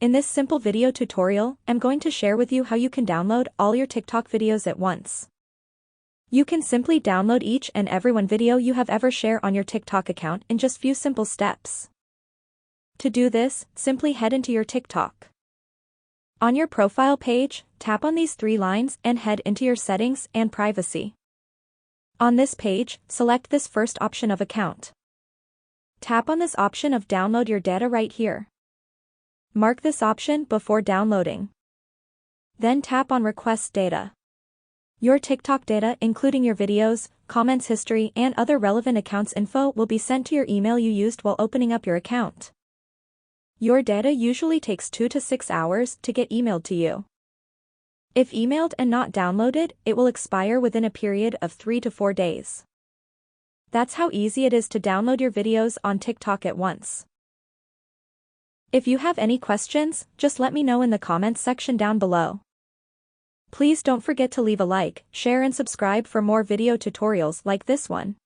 In this simple video tutorial, I'm going to share with you how you can download all your TikTok videos at once. You can simply download each and every one video you have ever shared on your TikTok account in just few simple steps. To do this, simply head into your TikTok. On your profile page, tap on these three lines and head into your settings and privacy. On this page, select this first option of account. Tap on this option of download your data right here. Mark this option before downloading. Then tap on request data. Your TikTok data, including your videos, comments history, and other relevant accounts info, will be sent to your email you used while opening up your account. Your data usually takes 2 to 6 hours to get emailed to you. If emailed and not downloaded, it will expire within a period of 3 to 4 days. That's how easy it is to download your videos on TikTok at once. If you have any questions, just let me know in the comments section down below. Please don't forget to leave a like, share and subscribe for more video tutorials like this one.